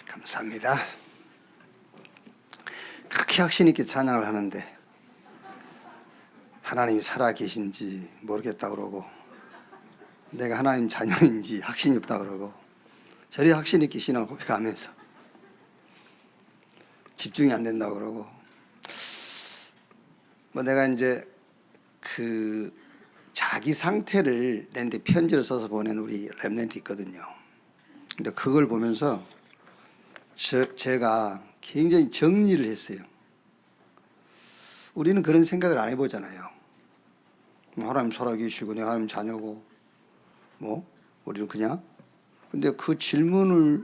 감사합니다. 그렇게 확신 있게 찬양을 하는데 하나님이 살아계신지 모르겠다 그러고 내가 하나님 자녀인지 확신이 없다 그러고 저리 확신 있게 신앙을 고백하면서 집중이 안 된다 그러고 내가 이제 그 자기 상태를 낸데 편지를 써서 보낸 우리 렘넌트 있거든요. 근데 그걸 보면서 제가 굉장히 정리를 했어요. 우리는 그런 생각을 안 해보잖아요. 하나님 살아계시고 내가 하나님 자녀고 우리는 그냥. 근데 그 질문을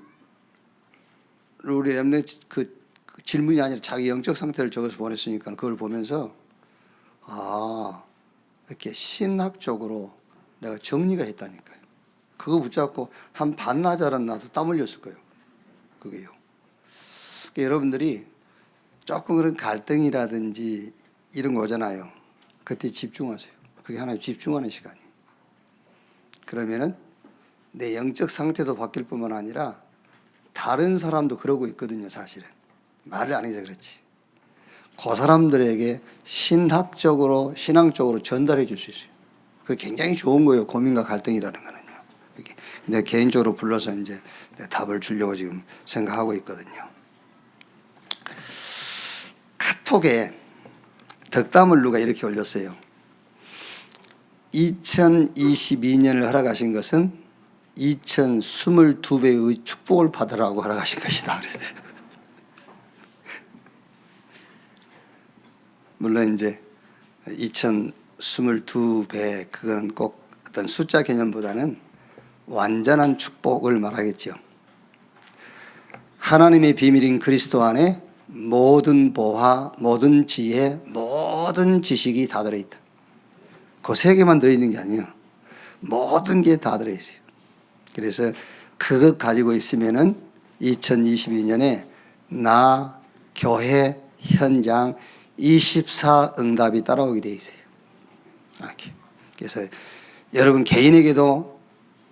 우리 렘넌트 그 질문이 아니라 자기 영적 상태를 적어서 보냈으니까 그걸 보면서 이렇게 신학적으로 내가 정리가 했다니까요. 그거 붙잡고 한 반나절은 나도 땀 흘렸을 거예요. 그게요. 그러니까 여러분들이 조금 그런 갈등이라든지 이런 거 오잖아요. 그때 집중하세요. 그게 하나님 집중하는 시간이에요. 그러면은 내 영적 상태도 바뀔 뿐만 아니라 다른 사람도 그러고 있거든요. 사실은 말을 안 해서 그렇지. 그 사람들에게 신학적으로 신앙적으로 전달해 줄 수 있어요. 그게 굉장히 좋은 거예요. 고민과 갈등이라는 거는요. 근데 개인적으로 불러서 이제 답을 주려고 지금 생각하고 있거든요. 카톡에 덕담을 누가 이렇게 올렸어요. 2022년을 허락하신 것은 2022배의 축복을 받으라고 허락하신 것이다. 그랬어요. 물론 이제 2022배 그거는 꼭 어떤 숫자 개념보다는 완전한 축복을 말하겠죠. 하나님의 비밀인 그리스도 안에 모든 보화, 모든 지혜, 모든 지식이 다 들어있다. 그 세 개만 들어있는 게 아니에요. 모든 게 다 들어있어요. 그래서 그것 가지고 있으면은 2022년에 나, 교회, 현장 24 응답이 따라오게 돼 있어요. 이렇게. 그래서 여러분 개인에게도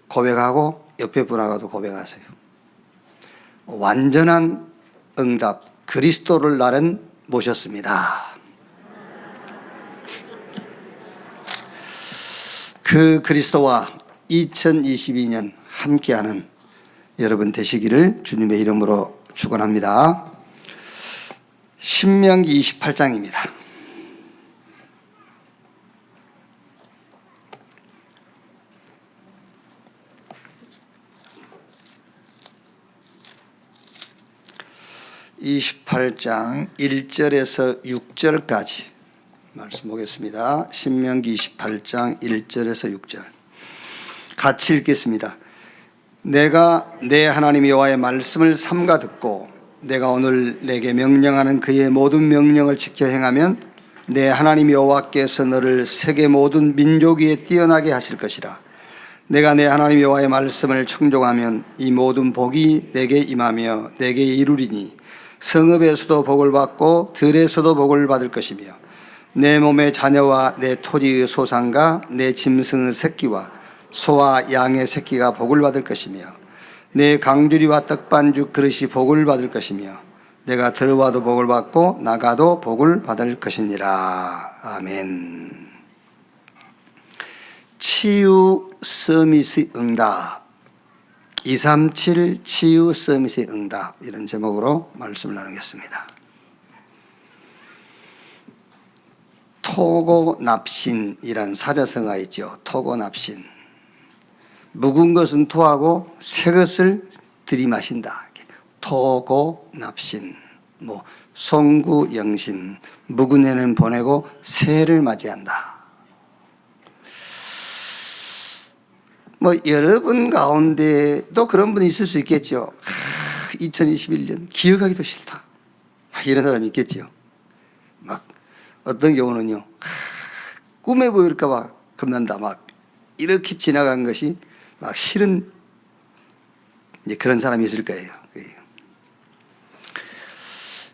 고백하고 옆에 분하고도 고백하세요. 완전한 응답, 그리스도를 나는 모셨습니다. 그 그리스도와 2022년 함께하는 여러분 되시기를 주님의 이름으로 축원합니다. 신명기 28장입니다. (28장) 1절에서 6절까지 말씀 보겠습니다. 신명기 28장 1절에서 6절 같이 읽겠습니다. 내가 내 하나님 여호와의 말씀을 삼가 듣고 내가 오늘 내게 명령하는 그의 모든 명령을 지켜 행하면 내 하나님 여호와께서 너를 세계 모든 민족 위에 뛰어나게 하실 것이라. 내가 내 하나님 여호와의 말씀을 청종하면 이 모든 복이 내게 임하며 내게 이루리니 성읍에서도 복을 받고 들에서도 복을 받을 것이며 내 몸의 자녀와 내 토지의 소산과 내 짐승의 새끼와 소와 양의 새끼가 복을 받을 것이며 내 강주리와 떡반죽 그릇이 복을 받을 것이며 내가 들어와도 복을 받고 나가도 복을 받을 것이니라. 아멘. 치유 서밋의 응답 237 치유 서밋의 응답 이런 제목으로 말씀을 나누겠습니다. 토고납신이란 사자성어가 있죠. 토고납신. 묵은 것은 토하고 새 것을 들이마신다. 토고납신. 송구영신. 묵은 애는 보내고 새를 맞이한다. 여러분 가운데도 그런 분이 있을 수 있겠죠. 2021년 기억하기도 싫다. 이런 사람이 있겠죠. 어떤 경우는요, 꿈에 보일까봐 겁난다. 이렇게 지나간 것이 싫은 이제 그런 사람이 있을 거예요.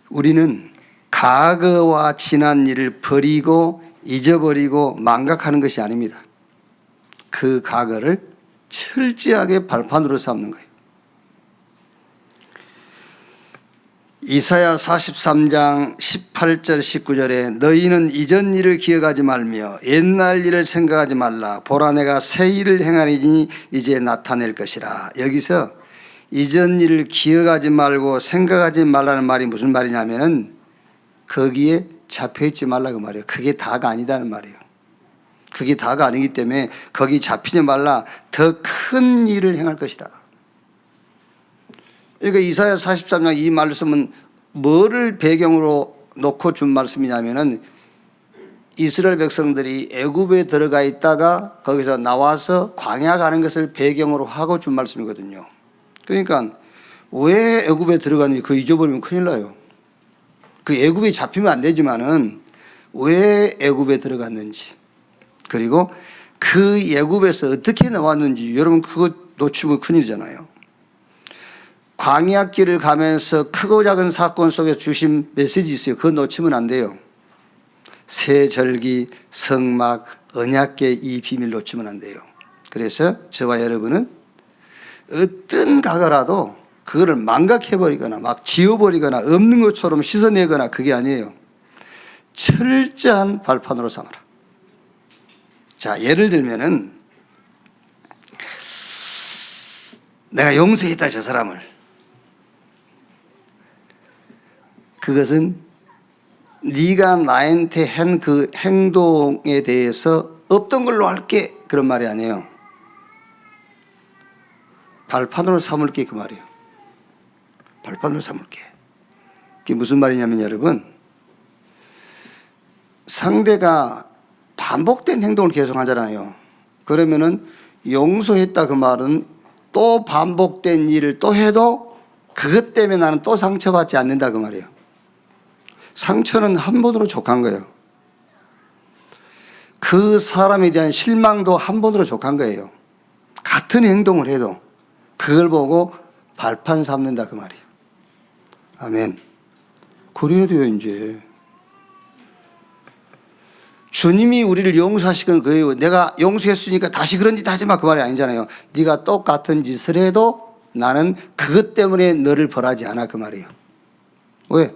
우리는 과거와 지난 일을 버리고 잊어버리고 망각하는 것이 아닙니다. 그 과거를 철저하게 발판으로 삼는 거예요. 이사야 43장 18절 19절에 너희는 이전 일을 기억하지 말며 옛날 일을 생각하지 말라. 보라 내가 새 일을 행하리니 이제 나타낼 것이라. 여기서 이전 일을 기억하지 말고 생각하지 말라는 말이 무슨 말이냐면은 거기에 잡혀있지 말라 그 말이에요. 그게 다가 아니다는 말이에요. 그게 다가 아니기 때문에 거기 잡히지 말라. 더 큰 일을 행할 것이다. 그러니까 이사야 43장 이 말씀은 뭐를 배경으로 놓고 준 말씀이냐면은 이스라엘 백성들이 애굽에 들어가 있다가 거기서 나와서 광야 가는 것을 배경으로 하고 준 말씀이거든요. 그러니까 왜 애굽에 들어갔는지 그 잊어버리면 큰일 나요. 그 애굽에 잡히면 안 되지만은 왜 애굽에 들어갔는지, 그리고 그 애굽에서 어떻게 나왔는지 여러분 그거 놓치면 큰일이잖아요. 광야길을 가면서 크고 작은 사건 속에 주신 메시지 있어요. 그거 놓치면 안 돼요. 새 절기, 성막, 언약궤 이 비밀 놓치면 안 돼요. 그래서 저와 여러분은 어떤 가거라도 그거를 망각해버리거나 막 지워버리거나 없는 것처럼 씻어내거나 그게 아니에요. 철저한 발판으로 삼아라. 자, 예를 들면은 내가 용서했다 저 사람을. 그것은 네가 나한테 한 그 행동에 대해서 없던 걸로 할게 그런 말이 아니에요. 발판으로 삼을게 그 말이에요. 발판으로 삼을게. 그게 무슨 말이냐면 여러분, 상대가 반복된 행동을 계속 하잖아요. 그러면은 용서했다 그 말은 또 반복된 일을 또 해도 그것 때문에 나는 또 상처받지 않는다 그 말이에요. 상처는 한 번으로 족한 거예요. 그 사람에 대한 실망도 한 번으로 족한 거예요. 같은 행동을 해도 그걸 보고 발판 삼는다 그 말이에요. 아멘. 그래야 돼요 이제. 주님이 우리를 용서하시건 그예요. 내가 용서했으니까 다시 그런 짓 하지 마 그 말이 아니잖아요. 네가 똑같은 짓을 해도 나는 그것 때문에 너를 벌하지 않아 그 말이에요. 왜?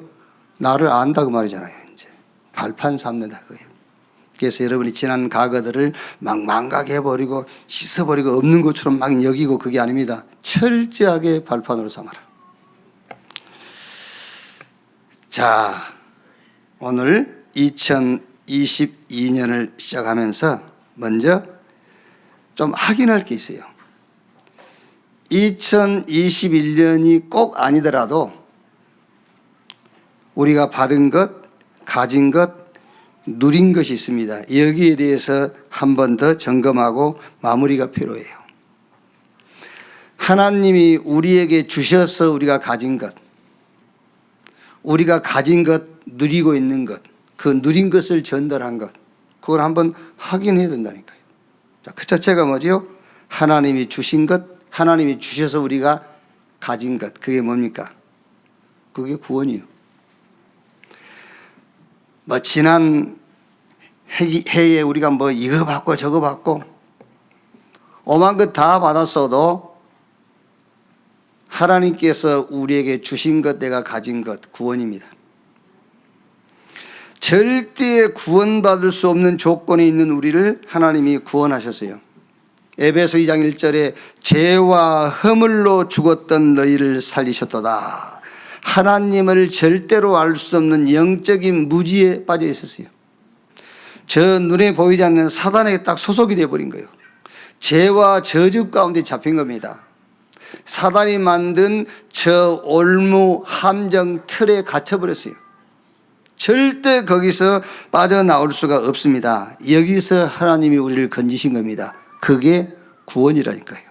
나를 안다 그 말이잖아요. 이제 발판 삼는다 그거예요. 그래서 여러분이 지난 과거들을 막 망각해버리고 씻어버리고 없는 것처럼 막 여기고 그게 아닙니다. 철저하게 발판으로 삼아라. 자, 오늘 2022년을 시작하면서 먼저 좀 확인할 게 있어요. 2021년이 꼭 아니더라도 우리가 받은 것, 가진 것, 누린 것이 있습니다. 여기에 대해서 한 번 더 점검하고 마무리가 필요해요. 하나님이 우리에게 주셔서 우리가 가진 것, 우리가 가진 것, 누리고 있는 것, 그 누린 것을 전달한 것, 그걸 한번 확인해야 된다니까요. 자, 그 자체가 뭐지요? 하나님이 주신 것, 하나님이 주셔서 우리가 가진 것, 그게 뭡니까? 그게 구원이요. 뭐 지난 해에 우리가 뭐 이거 받고 저거 받고 오만 것 다 받았어도 하나님께서 우리에게 주신 것, 내가 가진 것, 구원입니다. 절대 구원받을 수 없는 조건에 있는 우리를 하나님이 구원하셨어요. 에베소 2장 1절에 죄와 허물로 죽었던 너희를 살리셨도다. 하나님을 절대로 알 수 없는 영적인 무지에 빠져 있었어요. 저 눈에 보이지 않는 사단에게 딱 소속이 되어버린 거예요. 죄와 저주 가운데 잡힌 겁니다. 사단이 만든 저 올무 함정 틀에 갇혀버렸어요. 절대 거기서 빠져나올 수가 없습니다. 여기서 하나님이 우리를 건지신 겁니다. 그게 구원이라니까요.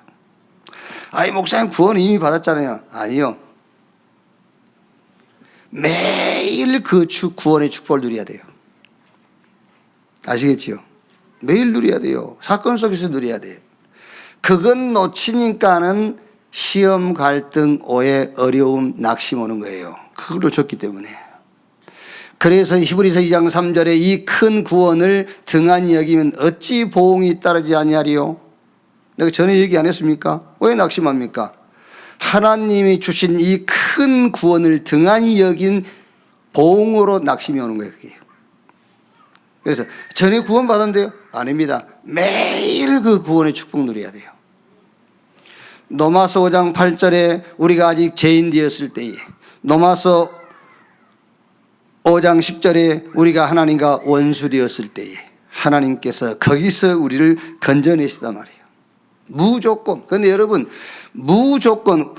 아이 목사님 구원 이미 받았잖아요. 아니요. 매일 그 구원의 축복을 누려야 돼요. 아시겠지요? 매일 누려야 돼요. 사건 속에서 누려야 돼요. 그건 놓치니까는 시험, 갈등, 오해, 어려움, 낙심 오는 거예요. 그걸 놓쳤기 때문에. 그래서 히브리서 2장 3절에 이 큰 구원을 등한히 여기면 어찌 보응이 따르지 아니하리요? 내가 전에 얘기 안 했습니까? 왜 낙심합니까? 하나님이 주신 이 큰 구원을 등한히 여긴 보응으로 낙심이 오는 거예요. 그게. 그래서 전에 구원 받았는데요? 아닙니다. 매일 그 구원의 축복 누려야 돼요. 로마서 5장 8절에 우리가 아직 죄인 되었을 때에, 로마서 5장 10절에 우리가 하나님과 원수 되었을 때에 하나님께서 거기서 우리를 건져내시단 말이에요. 무조건. 그런데 여러분, 무조건인데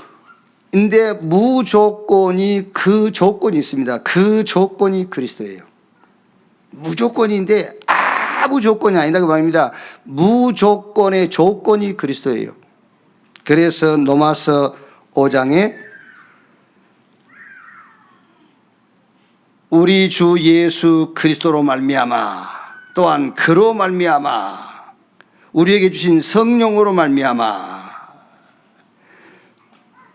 무조건이 그 조건이 있습니다. 그 조건이 그리스도예요. 무조건인데 아무 조건이 아니다 그 말입니다. 무조건의 조건이 그리스도예요. 그래서 로마서 5장에 우리 주 예수 그리스도로 말미암아, 또한 그로 말미암아, 우리에게 주신 성령으로 말미암아,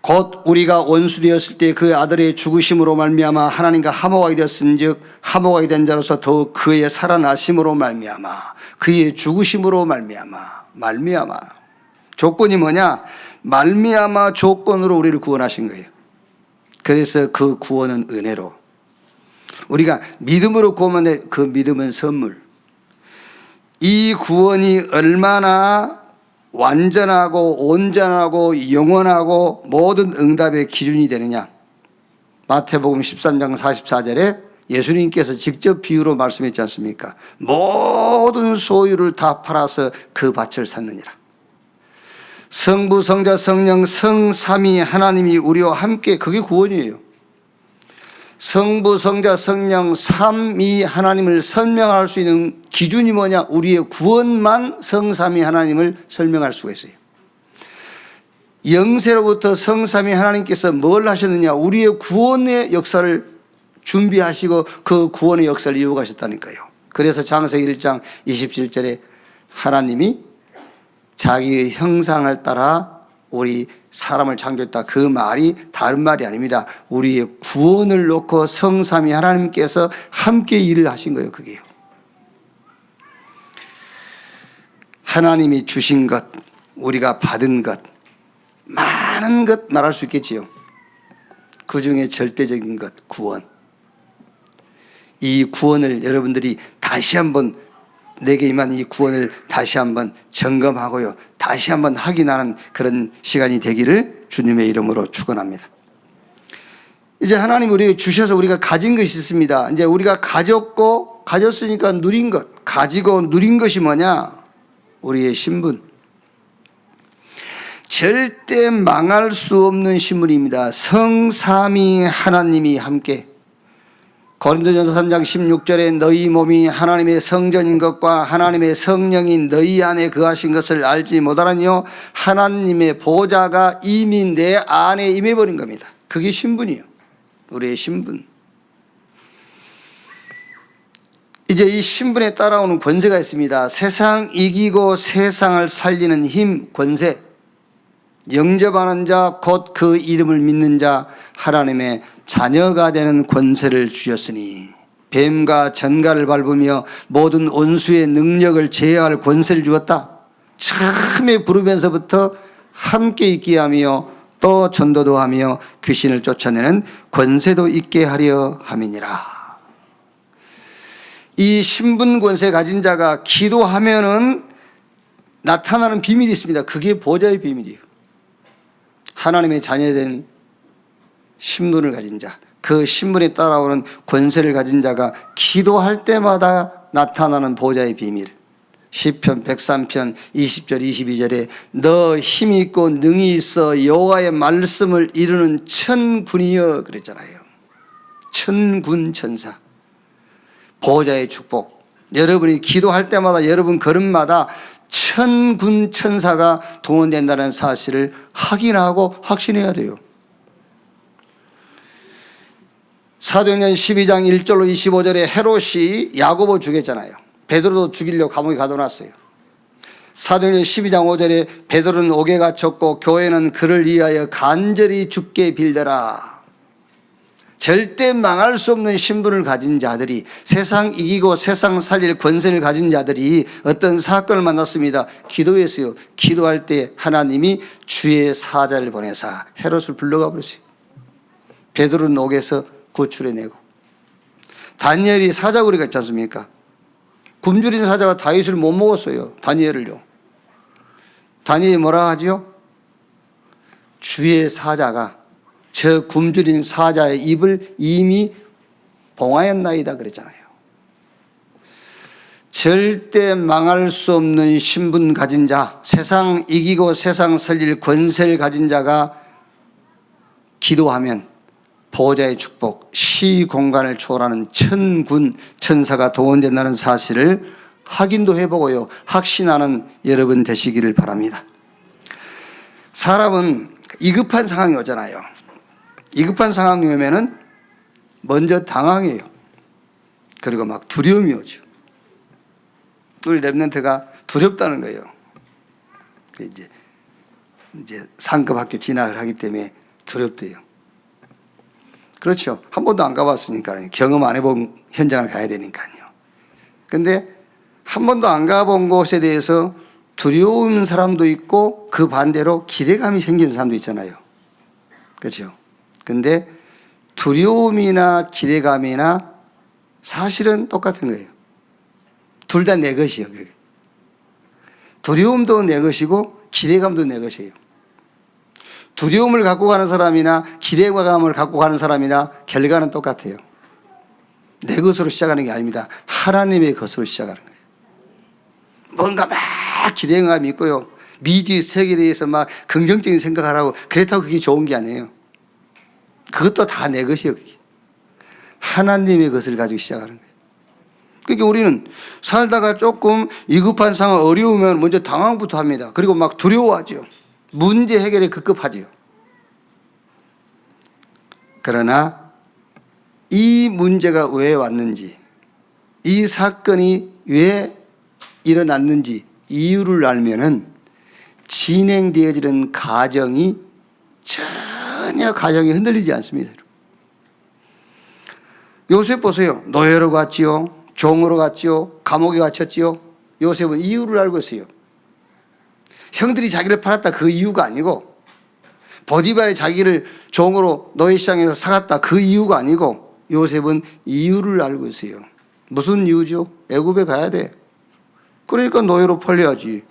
곧 우리가 원수 되었을 때 그 아들의 죽으심으로 말미암아 하나님과 화목하게 되었은즉 화목하게 된 자로서 더욱 그의 살아나심으로 말미암아, 그의 죽으심으로 말미암아. 조건이 뭐냐? 말미암아 조건으로 우리를 구원하신 거예요. 그래서 그 구원은 은혜로, 우리가 믿음으로 구원하는데 그 믿음은 선물. 이 구원이 얼마나 완전하고 온전하고 영원하고 모든 응답의 기준이 되느냐? 마태복음 13장 44절에 예수님께서 직접 비유로 말씀했지 않습니까? 모든 소유를 다 팔아서 그 밭을 샀느니라. 성부, 성자, 성령, 성삼위 하나님이 우리와 함께, 그게 구원이에요. 성부, 성자, 성령, 삼위 하나님을 설명할 수 있는 기준이 뭐냐? 우리의 구원만 성삼위 하나님을 설명할 수가 있어요. 영세로부터 성삼위 하나님께서 뭘 하셨느냐? 우리의 구원의 역사를 준비하시고 그 구원의 역사를 이루어 가셨다니까요. 그래서 창세기 1장 27절에 하나님이 자기의 형상을 따라 우리 사람을 창조했다. 그 말이 다른 말이 아닙니다. 우리의 구원을 놓고 성삼위 하나님께서 함께 일을 하신 거예요. 그게요. 하나님이 주신 것, 우리가 받은 것, 많은 것 말할 수 있겠지요. 그 중에 절대적인 것, 구원. 이 구원을 여러분들이 다시 한번, 내게 임한 이 구원을 다시 한번 점검하고요, 다시 한번 확인하는 그런 시간이 되기를 주님의 이름으로 축원합니다. 이제 하나님 우리에게 주셔서 우리가 가진 것이 있습니다. 이제 우리가 가졌으니까 누린 것, 가지고 누린 것이 뭐냐? 우리의 신분. 절대 망할 수 없는 신분입니다. 성삼위 하나님이 함께. 고린도전서 3장 16절에 너희 몸이 하나님의 성전인 것과 하나님의 성령이 너희 안에 거하신 것을 알지 못하느뇨? 하나님의 보좌가 이미 내 안에 임해버린 겁니다. 그게 신분이에요. 우리의 신분. 이제 이 신분에 따라오는 권세가 있습니다. 세상 이기고 세상을 살리는 힘, 권세. 영접하는 자, 곧 그 이름을 믿는 자, 하나님의 자녀가 되는 권세를 주셨으니, 뱀과 전갈을 밟으며 모든 원수의 능력을 제어할 권세를 주었다. 처음에 부르면서부터 함께 있게 하며 또 전도도 하며 귀신을 쫓아내는 권세도 있게 하려 함이니라. 이 신분 권세 가진 자가 기도하면은 나타나는 비밀이 있습니다. 그게 보좌의 비밀이에요. 하나님의 자녀된 신분을 가진 자, 그 신분에 따라오는 권세를 가진 자가 기도할 때마다 나타나는 보좌의 비밀. 시편 103편 20절 22절에 너 힘이 있고 능이 있어 여호와의 말씀을 이루는 천군이여 그랬잖아요. 천군 천사. 보좌의 축복. 여러분이 기도할 때마다, 여러분 걸음마다 천군 천사가 동원된다는 사실을 확인하고 확신해야 돼요. 사도행전 12장 1절로 25절에 헤롯이 야고보 죽였잖아요. 베드로도 죽이려고 감옥에 가둬놨어요. 사도행전 12장 5절에 베드로는 옥에 갇혔고 교회는 그를 위하여 간절히 죽게 빌더라. 절대 망할 수 없는 신분을 가진 자들이, 세상 이기고 세상 살릴 권세를 가진 자들이 어떤 사건을 만났습니다. 기도했어요. 기도할 때 하나님이 주의 사자를 보내사 헤롯을 불러가 버렸어요. 베드로는 옥에서 구출해내고, 다니엘이 사자굴에 갔지 않습니까? 굶주린 사자가 다윗을 못 먹었어요. 다니엘을요. 다니엘이 뭐라 하지요? 주의 사자가 저 굶주린 사자의 입을 이미 봉하였나이다 그랬잖아요. 절대 망할 수 없는 신분 가진 자, 세상 이기고 세상 살릴 권세를 가진 자가 기도하면 보호자의 축복, 시공간을 초월하는 천군 천사가 동원된다는 사실을 확인도 해보고요, 확신하는 여러분 되시기를 바랍니다. 사람은 위급한 상황이 오잖아요. 위급한 상황이 오면은 먼저 당황해요. 그리고 막 두려움이 오죠. 우리 랩런트가 두렵다는 거예요. 이제 상급 학교 진학을 하기 때문에 두렵대요. 그렇죠. 한 번도 안 가봤으니까요. 경험 안 해본 현장을 가야 되니까요. 근데 한 번도 안 가본 곳에 대해서 두려운 사람도 있고 그 반대로 기대감이 생기는 사람도 있잖아요. 그렇죠. 근데 두려움이나 기대감이나 사실은 똑같은 거예요. 둘 다 내 것이에요. 두려움도 내 것이고 기대감도 내 것이에요. 두려움을 갖고 가는 사람이나 기대감을 갖고 가는 사람이나 결과는 똑같아요. 내 것으로 시작하는 게 아닙니다. 하나님의 것으로 시작하는 거예요. 뭔가 막 기대감이 있고요, 미지 세계에 대해서 막 긍정적인 생각을 하고, 그렇다고 그게 좋은 게 아니에요. 그것도 다 내 것이에요. 그게 하나님의 것을 가지고 시작하는 거예요. 그러니까 우리는 살다가 조금 위급한 상황, 어려우면 먼저 당황부터 합니다. 그리고 막 두려워하죠. 문제 해결에 급급하지요. 그러나 이 문제가 왜 왔는지, 이 사건이 왜 일어났는지 이유를 알면은 진행되어지는 가정이 전혀 가정이 흔들리지 않습니다. 요셉 보세요. 노예로 갔지요. 종으로 갔지요. 감옥에 갇혔지요. 요셉은 이유를 알고 있어요. 형들이 자기를 팔았다 그 이유가 아니고, 보디발이 자기를 종으로 노예시장에서 사갔다 그 이유가 아니고, 요셉은 이유를 알고 있어요. 무슨 이유죠? 애굽에 가야 돼. 그러니까 노예로 팔려야지.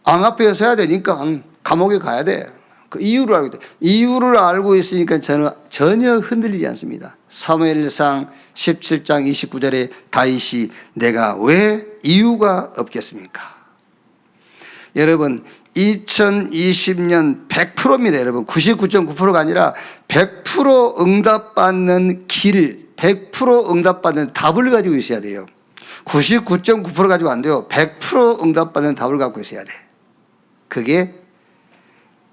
앙 앞에 서야 되니까 감옥에 가야 돼. 그 이유를 알고 있다. 이유를 알고 있으니까 전혀 흔들리지 않습니다. 사무엘상 17장 29절에 다윗이 내가 왜 이유가 없겠습니까? 여러분 2020년 100%입니다. 여러분 99.9%가 아니라 100% 응답받는 길, 100% 응답받는 답을 가지고 있어야 돼요. 99.9% 가지고 안 돼요. 100% 응답받는 답을 갖고 있어야 돼. 그게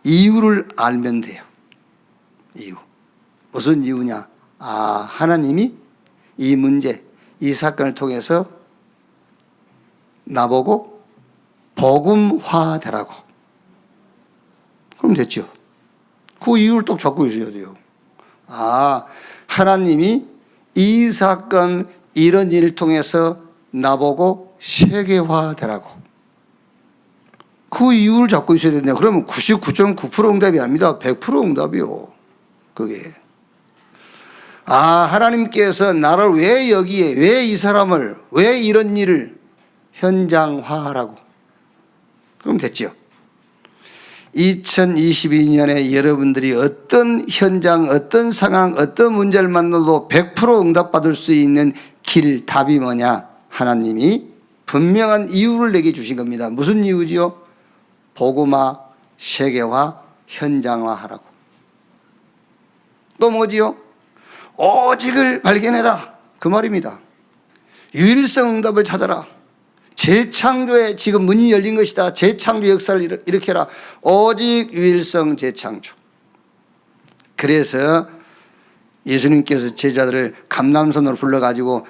이유를 알면 돼요. 이유. 무슨 이유냐? 하나님이 이 문제, 이 사건을 통해서 나보고 복음화되라고. 그럼 됐죠. 그 이유를 또 잡고 있어야 돼요. 하나님이 이 사건, 이런 일을 통해서 나보고 세계화되라고. 그 이유를 잡고 있어야 되네요. 그러면 99.9% 응답이 아닙니다. 100% 응답이요. 그게. 하나님께서 나를 왜 여기에, 왜 이 사람을, 왜 이런 일을 현장화하라고. 그럼 됐죠. 2022년에 여러분들이 어떤 현장, 어떤 상황, 어떤 문제를 만나도 100% 응답받을 수 있는 길, 답이 뭐냐? 하나님이 분명한 이유를 내게 주신 겁니다. 무슨 이유지요? 복음화, 세계화, 현장화하라고. 또 뭐지요? 오직을 발견해라. 그 말입니다. 유일성 응답을 찾아라. 재창조에 지금 문이 열린 것이다. 재창조 역사를 일으켜라. 오직 유일성 재창조. 그래서 예수님께서 제자들을 감람산으로 불러가지고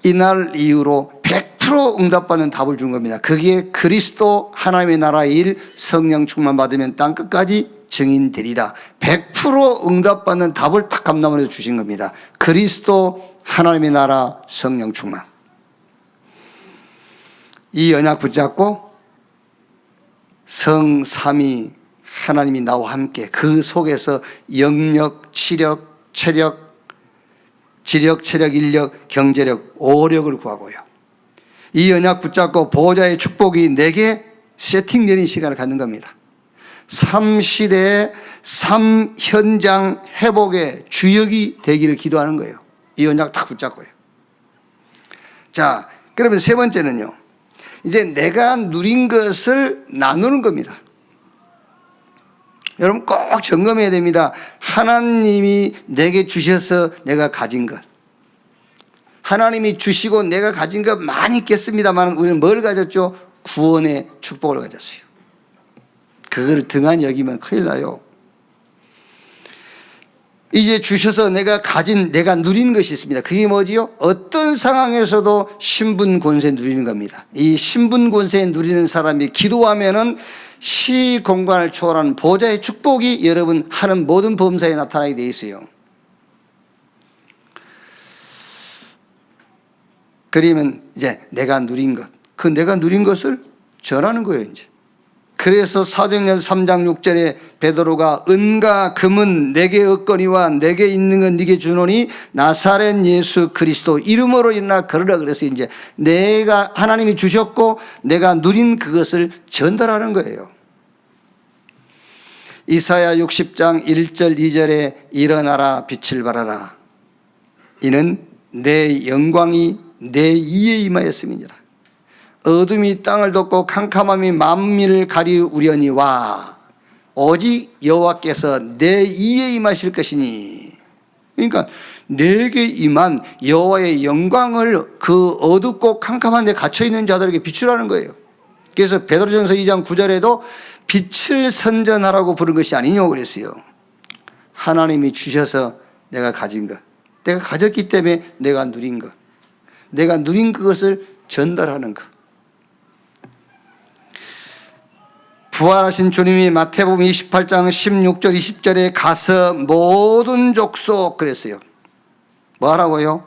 이날 이후로 100% 응답받는 답을 준 겁니다. 그게 그리스도 하나님의 나라의 일, 성령 충만 받으면 땅끝까지 증인되리라. 100% 응답받는 답을 딱 감남원에서 주신 겁니다. 그리스도, 하나님의 나라, 성령 충만. 이 언약 붙잡고 성삼위 하나님이 나와 함께 그 속에서 영력, 치력, 체력, 지력, 체력, 인력, 경제력, 오력을 구하고요. 이 언약 붙잡고 보호자의 축복이 내게 세팅되는 시간을 갖는 겁니다. 3시대의 3현장 회복의 주역이 되기를 기도하는 거예요. 이 언약 딱 붙잡고요. 자, 그러면 세 번째는요. 이제 내가 누린 것을 나누는 겁니다. 여러분 꼭 점검해야 됩니다. 하나님이 내게 주셔서 내가 가진 것. 하나님이 주시고 내가 가진 것 많이 있겠습니다만 우리는 뭘 가졌죠? 구원의 축복을 가졌어요. 그걸 등한히 여기면 큰일 나요. 이제 주셔서 내가 누린 것이 있습니다. 그게 뭐지요? 어떤 상황에서도 신분 권세 누리는 겁니다. 이 신분 권세 누리는 사람이 기도하면은 시공간을 초월하는 보좌의 축복이 여러분 하는 모든 범사에 나타나게 돼 있어요. 그러면 이제 내가 누린 것, 그 내가 누린 것을 전하는 거예요, 이제. 그래서 사도행전 3장 6절에 베드로가 은과 금은 내게 없거니와 내게 있는 건 네게 주노니 나사렛 예수 그리스도 이름으로 일어나 걸으라 그래서 이제 내가 하나님이 주셨고 내가 누린 그것을 전달하는 거예요. 이사야 60장 1절 2절에 일어나라 빛을 발하라 이는 내 영광이 내 이에 임하였음이니라. 어둠이 땅을 덮고 캄캄함이 만민을 가리우려니와 오직 여호와께서 내 이에 임하실 것이니. 그러니까 내게 임한 여호와의 영광을 그 어둡고 캄캄한 데 갇혀있는 자들에게 비추라는 거예요. 그래서 베드로전서 2장 9절에도 빛을 선전하라고 부른 것이 아니냐고 그랬어요. 하나님이 주셔서 내가 가진 것, 내가 가졌기 때문에 내가 누린 것, 내가 누린 그것을 전달하는 것. 부활하신 주님이 마태복음 28장 16절 20절에 가서 모든 족속 그랬어요. 뭐 하라고요?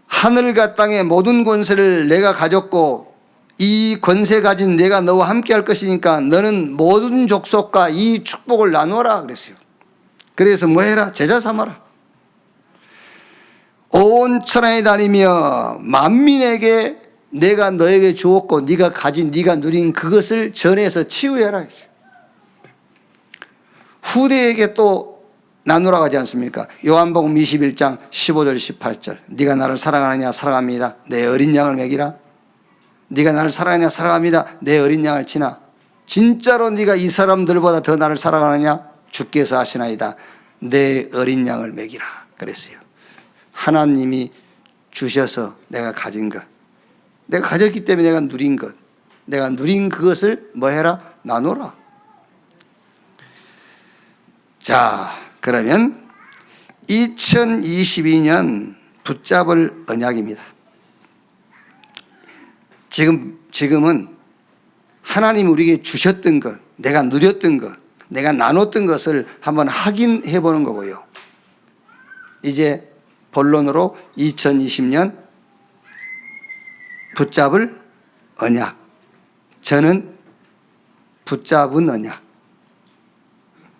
하늘과 땅의 모든 권세를 내가 가졌고 이 권세 가진 내가 너와 함께 할 것이니까 너는 모든 족속과 이 축복을 나누어라 그랬어요. 그래서 뭐 해라? 제자 삼아라. 온 천하에 다니며 만민에게 내가 너에게 주었고 네가 가진 네가 누린 그것을 전해서 치유해라 했어요. 후대에게 또 나누라고 하지 않습니까? 요한복음 21장 15절 18절 네가 나를 사랑하느냐 사랑합니다. 내 어린 양을 먹이라. 네가 나를 사랑하느냐 사랑합니다. 내 어린 양을 치나. 진짜로 네가 이 사람들보다 더 나를 사랑하느냐? 주께서 하시나이다. 내 어린 양을 먹이라 그랬어요. 하나님이 주셔서 내가 가진 것, 내가 가졌기 때문에 내가 누린 것, 내가 누린 그것을 뭐 해라? 나누라. 자, 그러면 2022년 붙잡을 언약입니다. 지금은 하나님이 우리에게 주셨던 것, 내가 누렸던 것, 내가 나눴던 것을 한번 확인해 보는 거고요. 이제 본론으로 2020년 붙잡을 언약. 저는 붙잡은 언약.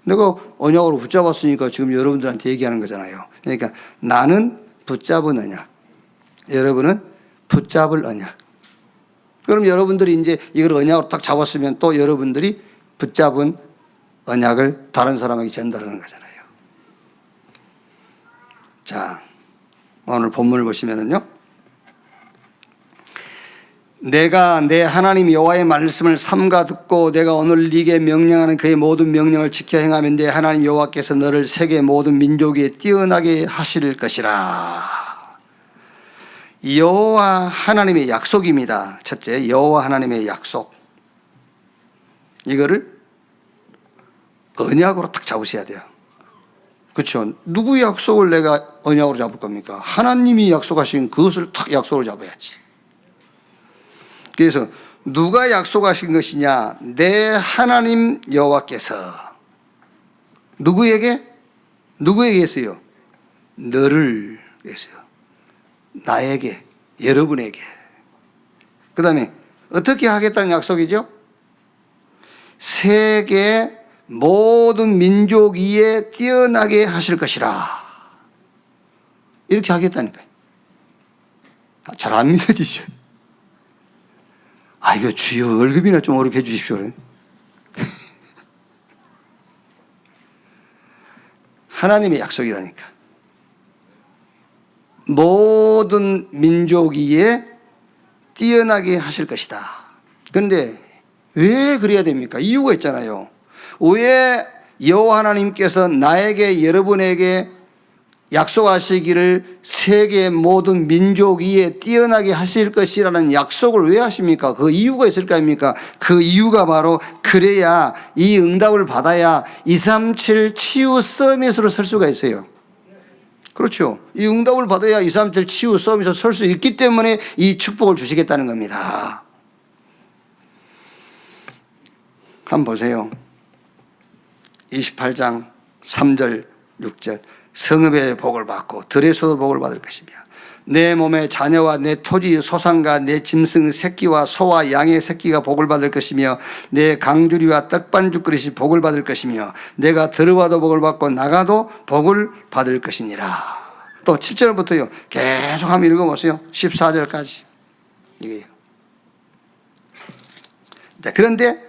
내가 언약으로 붙잡았으니까 지금 여러분들한테 얘기하는 거잖아요. 그러니까 나는 붙잡은 언약. 여러분은 붙잡을 언약. 그럼 여러분들이 이제 이걸 언약으로 딱 잡았으면 또 여러분들이 붙잡은 언약을 다른 사람에게 전달하는 거잖아요. 자, 오늘 본문을 보시면은요. 내가 내 하나님 여호와의 말씀을 삼가 듣고 내가 오늘 네게 명령하는 그의 모든 명령을 지켜 행하면 내 하나님 여호와께서 너를 세계 모든 민족 위에 뛰어나게 하실 것이라. 여호와 하나님의 약속입니다. 첫째, 여호와 하나님의 약속. 이거를 언약으로 딱 잡으셔야 돼요. 그렇죠? 누구의 약속을 내가 언약으로 잡을 겁니까? 하나님이 약속하신 그것을 딱 약속을 잡아야지. 그래서 누가 약속하신 것이냐? 내 하나님 여호와께서. 누구에게? 누구에게 했어요? 너를 했어요. 나에게, 여러분에게. 그 다음에 어떻게 하겠다는 약속이죠? 세계 모든 민족 위에 뛰어나게 하실 것이라. 이렇게 하겠다니까요. 잘 안 믿어지죠? 이거 주여 월급이나 좀 오르게 해 주십시오. 하나님의 약속이라니까. 모든 민족 위에 뛰어나게 하실 것이다. 그런데 왜 그래야 됩니까? 이유가 있잖아요. 왜 여호와 하나님께서 나에게, 여러분에게 약속하시기를 세계 모든 민족 위에 뛰어나게 하실 것이라는 약속을 왜 하십니까? 그 이유가 있을 거 아닙니까? 그 이유가 바로 그래야 이 응답을 받아야 237 치유 서밋으로 설 수가 있어요. 그렇죠. 이 응답을 받아야 237 치유 서밋으로 설 수 있기 때문에 이 축복을 주시겠다는 겁니다. 한번 보세요. 28장 3절 6절 성읍의 복을 받고 들에서도 복을 받을 것이며 내 몸의 자녀와 내 토지 소산과 내 짐승 새끼와 소와 양의 새끼가 복을 받을 것이며 내 강주리와 떡반죽 그릇이 복을 받을 것이며 내가 들어와도 복을 받고 나가도 복을 받을 것이니라. 또 7절부터요 계속 한번 읽어보세요. 14절까지 이게요. 그런데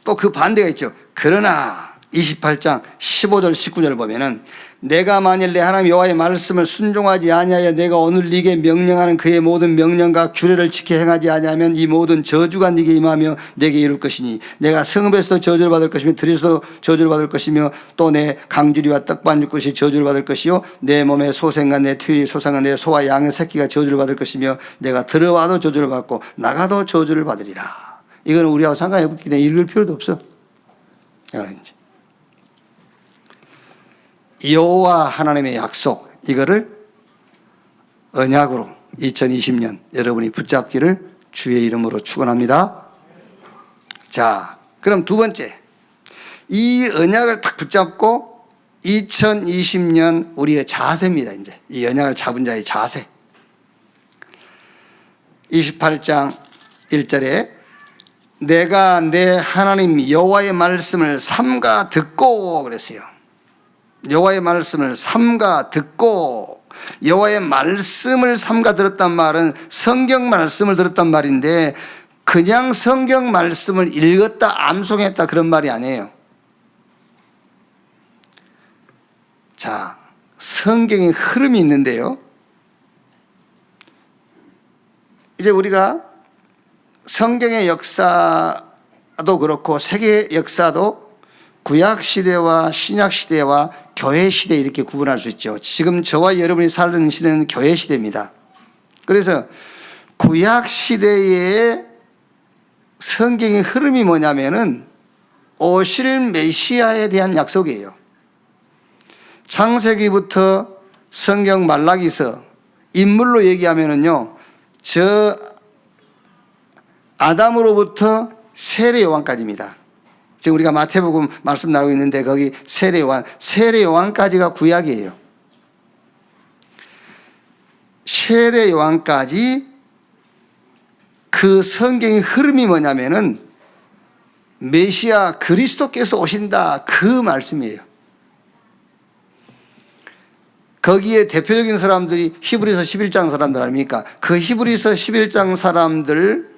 또 그 반대가 있죠. 그러나 28장 15절 19절 보면은 내가 만일 내 하나님 여호와의 말씀을 순종하지 아니하여 내가 오늘 네게 명령하는 그의 모든 명령과 규례를 지켜 행하지 아니하면 이 모든 저주가 네게 임하며 네게 이룰 것이니 내가 성읍에서도 저주를 받을 것이며 들에서도 저주를 받을 것이며 또 내 강주리와 떡반죽 것이 저주를 받을 것이요 내 몸의 소생과 내 토지 소상과 내 소와 양의 새끼가 저주를 받을 것이며 내가 들어와도 저주를 받고 나가도 저주를 받으리라. 이거는 우리하고 상관이 없기 때문에 읽을 필요도 없어. 이제 여호와 하나님의 약속, 이거를 언약으로 2020년 여러분이 붙잡기를 주의 이름으로 축원합니다. 자, 그럼 두 번째, 이 언약을 딱 붙잡고 2020년 우리의 자세입니다. 이제 이 언약을 잡은 자의 자세. 28장 1절에 내가 내 하나님 여호와의 말씀을 삼가 듣고 그랬어요. 여호와의 말씀을 삼가 듣고, 여호와의 말씀을 삼가 들었단 말은 성경 말씀을 들었단 말인데 그냥 성경 말씀을 읽었다 암송했다 그런 말이 아니에요. 자, 성경의 흐름이 있는데요. 이제 우리가 성경의 역사도 그렇고 세계 역사도 구약 시대와 신약 시대와 교회 시대 이렇게 구분할 수 있죠. 지금 저와 여러분이 살는 시대는 교회 시대입니다. 그래서 구약 시대의 성경의 흐름이 뭐냐면은 오실 메시아에 대한 약속이에요. 창세기부터 성경 말라기서 인물로 얘기하면은요, 저 아담으로부터 세례 요한까지입니다. 지금 우리가 마태복음 말씀 나누고 있는데 거기 세례 요한까지가 구약이에요. 세례 요한까지 그 성경의 흐름이 뭐냐면은 메시아 그리스도께서 오신다 그 말씀이에요. 거기에 대표적인 사람들이 히브리서 11장 사람들 아닙니까? 그 히브리서 11장 사람들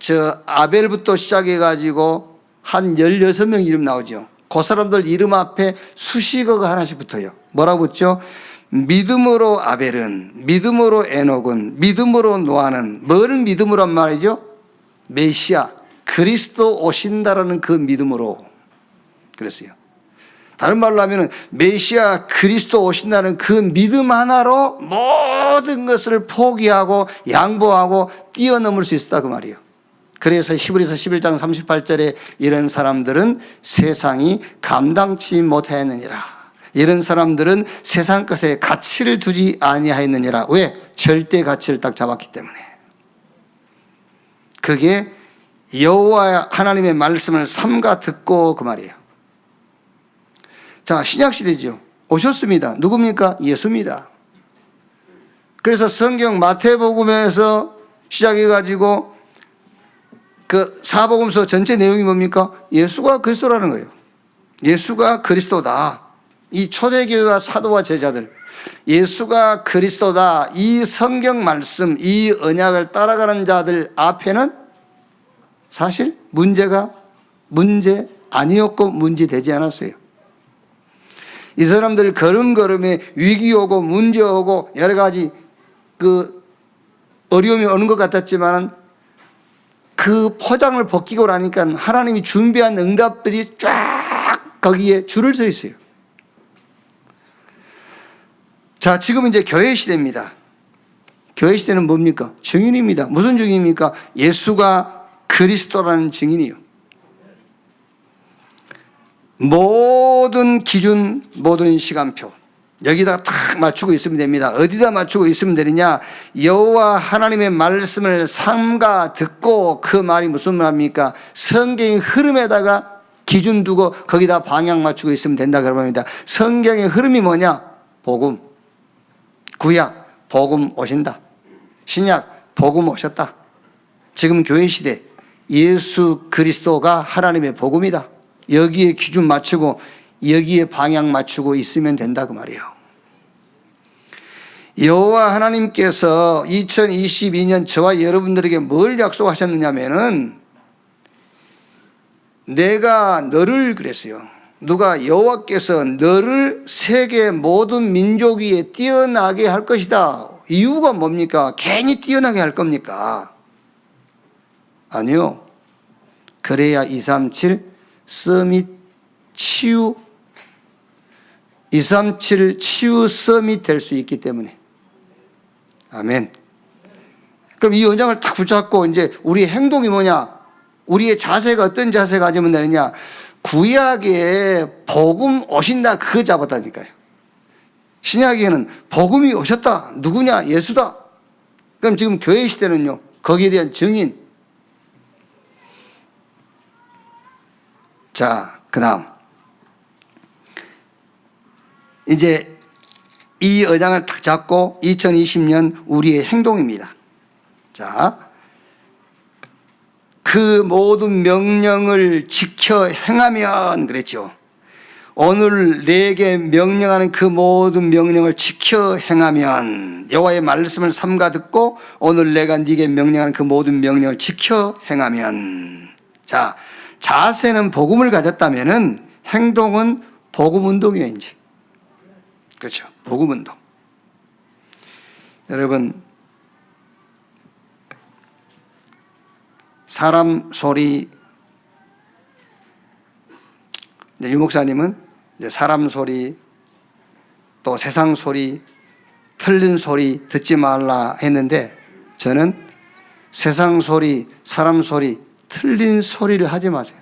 저 아벨부터 시작해가지고 한 16명 이름 나오죠. 그 사람들 이름 앞에 수식어가 하나씩 붙어요. 뭐라고 붙죠? 믿음으로 아벨은, 믿음으로 에녹은, 믿음으로 노아는, 뭐를 믿음으로 한 말이죠? 메시아, 그리스도 오신다라는 그 믿음으로 그랬어요. 다른 말로 하면 메시아 그리스도 오신다는 그 믿음 하나로 모든 것을 포기하고 양보하고 뛰어넘을 수 있었다 그 말이에요. 그래서 히브리서 11장 38절에 이런 사람들은 세상이 감당치 못하였느니라. 이런 사람들은 세상 것에 가치를 두지 아니하였느니라. 왜? 절대 가치를 딱 잡았기 때문에. 그게 여호와 하나님의 말씀을 삼가 듣고 그 말이에요. 자, 신약시대죠. 오셨습니다. 누굽니까? 예수입니다. 그래서 성경 마태복음에서 시작해가지고 그 사복음서 전체 내용이 뭡니까? 예수가 그리스도라는 거예요. 예수가 그리스도다. 이 초대교회와 사도와 제자들, 예수가 그리스도다. 이 성경 말씀, 이 언약을 따라가는 자들 앞에는 사실 문제 아니었고 문제되지 않았어요. 이 사람들 걸음걸음에 위기 오고 문제 오고 여러 가지 그 어려움이 오는 것 같았지만 그 포장을 벗기고 나니까 하나님이 준비한 응답들이 쫙 거기에 줄을 서 있어요. 자, 지금 이제 교회 시대입니다. 교회 시대는 뭡니까? 증인입니다. 무슨 증인입니까? 예수가 그리스도라는 증인이요. 모든 기준, 모든 시간표 여기다가 탁 맞추고 있으면 됩니다. 어디다 맞추고 있으면 되느냐? 여호와 하나님의 말씀을 삼가 듣고 그 말이 무슨 말입니까? 성경의 흐름에다가 기준 두고 거기다 방향 맞추고 있으면 된다 그럽니다. 성경의 흐름이 뭐냐? 복음. 구약 복음 오신다. 신약 복음 오셨다. 지금 교회 시대 예수 그리스도가 하나님의 복음이다. 여기에 기준 맞추고 여기에 방향 맞추고 있으면 된다 그 말이에요. 여호와 하나님께서 2022년 저와 여러분들에게 뭘 약속하셨느냐면은 내가 너를 그랬어요. 누가 여호와께서 너를 세계 모든 민족 위에 뛰어나게 할 것이다. 이유가 뭡니까? 괜히 뛰어나게 할 겁니까? 아니요. 그래야 237 서밋 치유 237 치유 서밋 될 수 있기 때문에. 아멘. 그럼 이 연장을 딱 붙잡고 이제 우리의 행동이 뭐냐? 우리의 자세가 어떤 자세 가지면 되느냐? 구약에 복음 오신다 그거 잡았다니까요. 신약에는 복음이 오셨다. 누구냐? 예수다. 그럼 지금 교회 시대는요. 거기에 대한 증인. 자, 그 다음 이제 이 의장을 탁 잡고 2020년 우리의 행동입니다. 자, 그 모든 명령을 지켜 행하면 그랬죠. 오늘 내게 명령하는 그 모든 명령을 지켜 행하면 여호와의 말씀을 삼가 듣고 오늘 내가 네게 명령하는 그 모든 명령을 지켜 행하면. 자, 자세는 복음을 가졌다면은 행동은 복음 운동이에요, 이제. 그렇죠. 복음 운동. 여러분, 사람 소리, 유 목사님은 이제 사람 소리, 또 세상 소리, 틀린 소리 듣지 말라 했는데 저는 세상 소리, 사람 소리, 틀린 소리를 하지 마세요.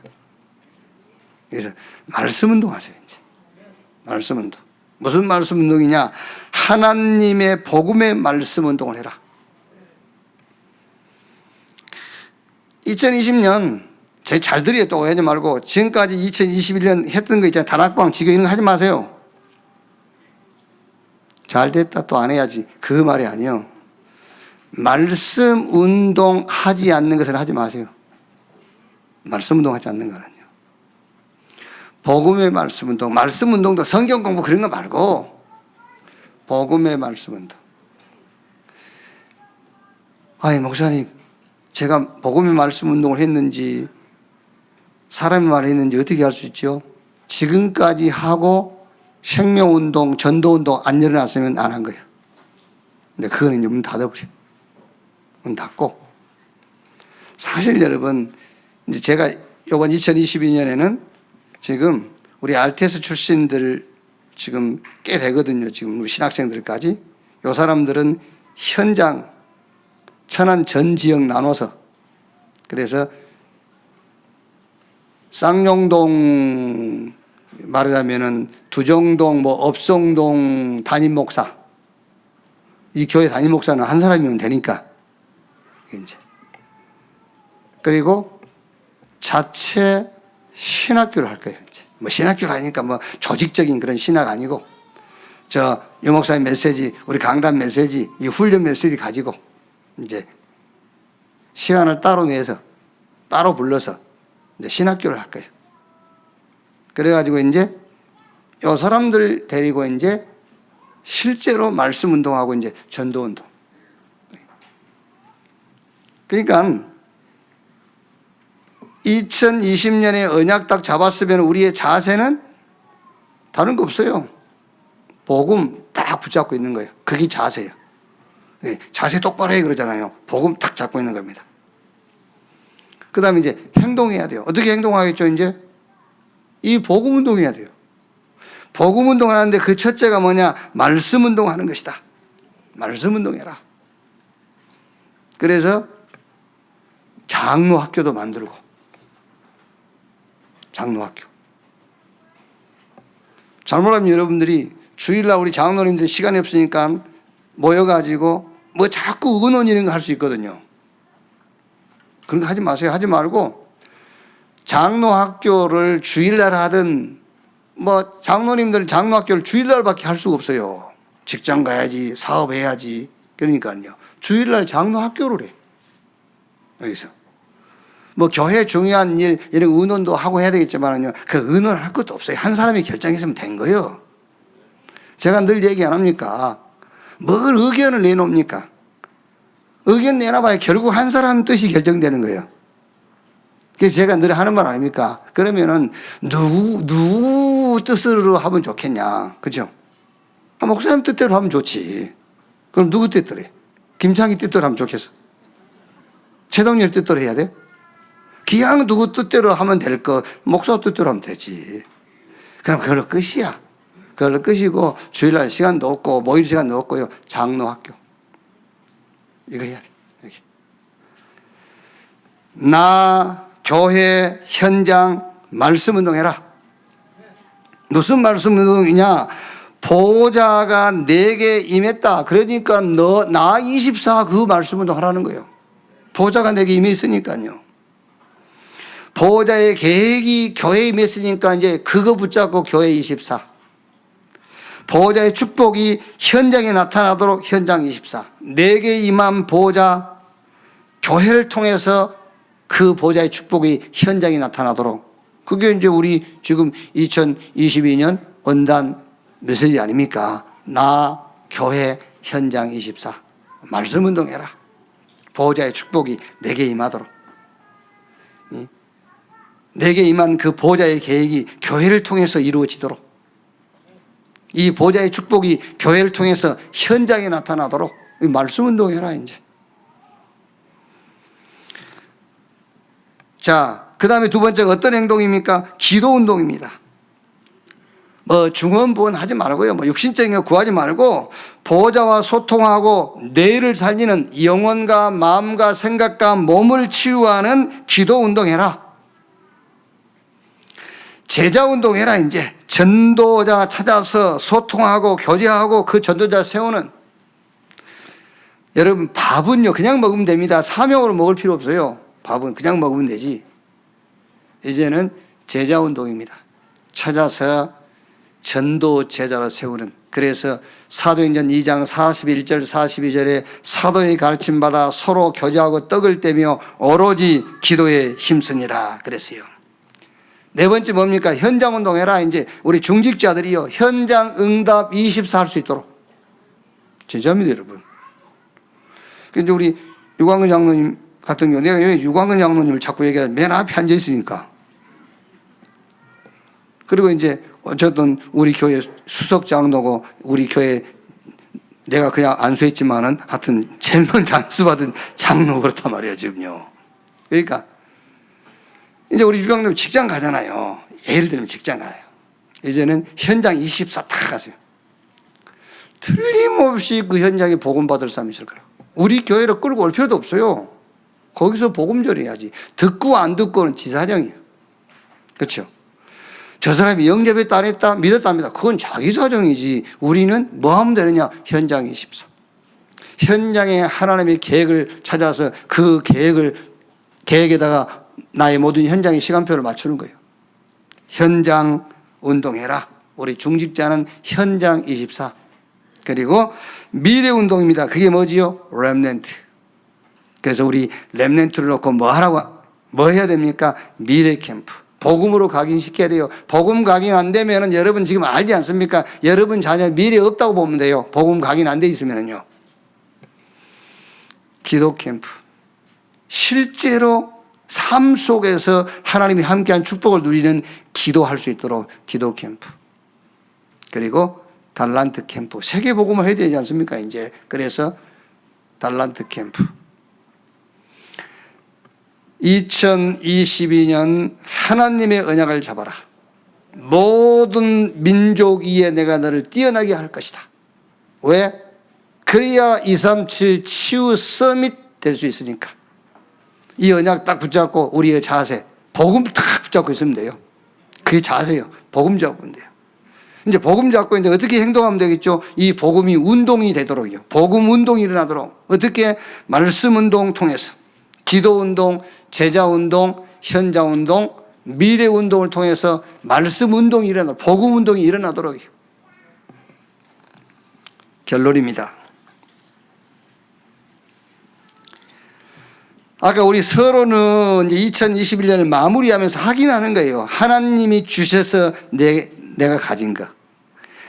그래서 말씀 운동하세요, 이제. 말씀 운동. 무슨 말씀 운동이냐? 하나님의 복음의 말씀 운동을 해라. 2020년 잘 들어요. 또 오해하지 말고 지금까지 2021년 했던 거 있잖아요. 다락방 지교 이런 거 하지 마세요. 잘 됐다 또 안 해야지 그 말이 아니에요. 말씀 운동 하지 않는 것은 하지 마세요. 말씀 운동 하지 않는 거는요. 복음의 말씀 운동, 말씀 운동도 성경 공부 그런 거 말고 복음의 말씀 운동. 아니 목사님, 제가 복음의 말씀 운동을 했는지 사람의 말을 했는지 어떻게 알 수 있죠? 지금까지 하고 생명운동, 전도운동 안 일어났으면 안 한 거예요. 근데 그거는 문 닫아버려. 문 닫고. 사실 여러분, 이제 제가 이번 2022년에는 지금 우리 RTS 출신들 지금 꽤 되거든요. 지금 우리 신학생들까지. 요 사람들은 현장, 천안 전 지역 나눠서 그래서 쌍용동 말하자면은 두정동, 뭐 업성동 담임 목사, 이 교회 담임 목사는 한 사람이면 되니까 이제 그리고 자체 신학교를 할 거예요. 이제 뭐 신학교라니까 뭐 조직적인 그런 신학 아니고 저 유목사님 메시지, 우리 강단 메시지, 이 훈련 메시지 가지고 이제 시간을 따로 내서 따로 불러서 이제 신학교를 할 거예요. 그래가지고 이제 요 사람들 데리고 이제 실제로 말씀 운동하고 이제 전도 운동. 그러니까 2020년에 언약 딱 잡았으면 우리의 자세는 다른 거 없어요. 복음 딱 붙잡고 있는 거예요. 그게 자세예요. 자세 똑바로 해 그러잖아요. 복음 딱 잡고 있는 겁니다. 그 다음에 이제 행동해야 돼요. 어떻게 행동하겠죠? 이제 이 복음 운동해야 돼요. 복음 운동을 하는데 그 첫째가 뭐냐? 말씀 운동하는 것이다. 말씀 운동해라. 그래서 장로 학교도 만들고 장로 학교. 잘못하면 여러분들이 주일날 우리 장로님들 시간이 없으니까 모여가지고 뭐 자꾸 의논 이런 거 할 수 있거든요. 그런 거 하지 마세요. 하지 말고 장로 학교를 주일날 하든 뭐 장로님들은 장로 학교를 주일날밖에 할 수가 없어요. 직장 가야지, 사업해야지. 그러니까요. 주일날 장로 학교를 해. 여기서. 뭐 교회 중요한 일 이런 의논도 하고 해야 되겠지만요. 그 의논할 것도 없어요. 한 사람이 결정했으면 된 거예요. 제가 늘 얘기 안 합니까? 뭘 의견을 내놓습니까? 의견 내놔봐야 결국 한 사람 뜻이 결정되는 거예요. 그래서 제가 늘 하는 말 아닙니까? 그러면은 누구 뜻으로 하면 좋겠냐. 그죠? 목사님 뜻대로 하면 좋지. 그럼 누구 뜻대로 해? 김창희 뜻대로 하면 좋겠어. 최동열 뜻대로 해야 돼? 기왕 누구 뜻대로 하면 될 거, 목사 뜻대로 하면 되지. 그럼 그걸로 끝이야. 그걸로 끝이고, 주일날 시간도 없고, 모일 시간도 없고요. 장로 학교. 이거 해야 돼. 이렇게. 나, 교회, 현장, 말씀 운동해라. 무슨 말씀 운동이냐? 보호자가 내게 임했다. 그러니까 나 24 그 말씀 운동 하라는 거예요. 보호자가 내게 임해 있으니까요. 보호자의 계획이 교회에 임했으니까 이제 그거 붙잡고 교회 24. 보호자의 축복이 현장에 나타나도록 현장 24. 내게 임한 보호자, 교회를 통해서 그 보호자의 축복이 현장에 나타나도록. 그게 이제 우리 지금 2022년 언단 메시지 아닙니까? 나, 교회, 현장 24. 말씀 운동해라. 보호자의 축복이 내게 임하도록. 내게 임한 그 보호자의 계획이 교회를 통해서 이루어지도록. 이 보호자의 축복이 교회를 통해서 현장에 나타나도록 말씀 운동해라 이제. 자, 그 다음에 두 번째가 어떤 행동입니까? 기도 운동입니다. 뭐 중언부언 하지 말고요. 뭐 육신적인 거 구하지 말고 보호자와 소통하고 뇌를 살리는 영혼과 마음과 생각과 몸을 치유하는 기도 운동해라. 제자 운동해라 이제. 전도자 찾아서 소통하고 교제하고 그 전도자 세우는. 여러분 밥은요 그냥 먹으면 됩니다. 사명으로 먹을 필요 없어요. 밥은 그냥 먹으면 되지. 이제는 제자 운동입니다. 찾아서 전도 제자로 세우는. 그래서 사도행전 2장 41절 42절에 사도의 가르침받아 서로 교제하고 떡을 떼며 오로지 기도에 힘쓰니라 그랬어요. 네 번째 뭡니까? 현장 운동해라. 이제 우리 중직자들이요 현장 응답 24 할 수 있도록. 제자입니다 여러분. 근데 우리 유광근 장로님 같은 경우 내가 왜 유광근 장로님을 자꾸 얘기하면 맨 앞에 앉아 있으니까. 그리고 이제 어쨌든 우리 교회 수석 장로고 우리 교회 내가 그냥 안수했지만은 하여튼 제일 먼저 안수받은 장로 그렇단 말이에요 지금요. 그러니까 이제 우리 유광님 직장 가잖아요. 예를 들면 직장 가요. 이제는 현장 24 다 가세요. 틀림없이 그 현장에 복음 받을 사람이 있을 거라고. 우리 교회로 끌고 올 필요도 없어요. 거기서 복음 전해야지. 듣고 안 듣고는 지사정이에요. 그렇죠? 저 사람이 영접했다 안 했다 믿었다 안 믿었다 그건 자기 사정이지. 우리는 뭐 하면 되느냐? 현장 24. 현장에 하나님의 계획을 찾아서 그 계획에다가 나의 모든 현장의 시간표를 맞추는 거예요. 현장 운동해라. 우리 중직자는 현장 24. 그리고 미래 운동입니다. 그게 뭐지요? 렘넌트. 그래서 우리 렘넌트를 놓고 뭐 해야 됩니까? 미래 캠프. 복음으로 각인시켜야 돼요. 복음 각인 안 되면은 여러분 지금 알지 않습니까? 여러분 자녀 미래 없다고 보면 돼요. 복음 각인 안 돼 있으면은요. 기도 캠프. 실제로 삶 속에서 하나님이 함께한 축복을 누리는 기도할 수 있도록 기도 캠프. 그리고 달란트 캠프. 세계 복음을 해야 되지 않습니까? 이제 그래서 달란트 캠프. 2022년 하나님의 언약을 잡아라. 모든 민족 위에 내가 너를 뛰어나게 할 것이다. 왜? 그래야 237 치유 서밋 될 수 있으니까. 이 언약 딱 붙잡고 우리의 자세, 복음 딱 붙잡고 있으면 돼요. 그게 자세예요. 복음 잡으면 돼요. 이제 복음 잡고 이제 어떻게 행동하면 되겠죠? 이 복음이 운동이 되도록요. 복음 운동이 일어나도록. 어떻게? 말씀 운동 통해서. 기도 운동, 제자 운동, 현장 운동, 미래 운동을 통해서 말씀 운동이 일어나도록, 복음 운동이 일어나도록. 결론입니다. 아까 우리 서로는 이제 2021년을 마무리하면서 확인하는 거예요. 하나님이 주셔서 내가 가진 것.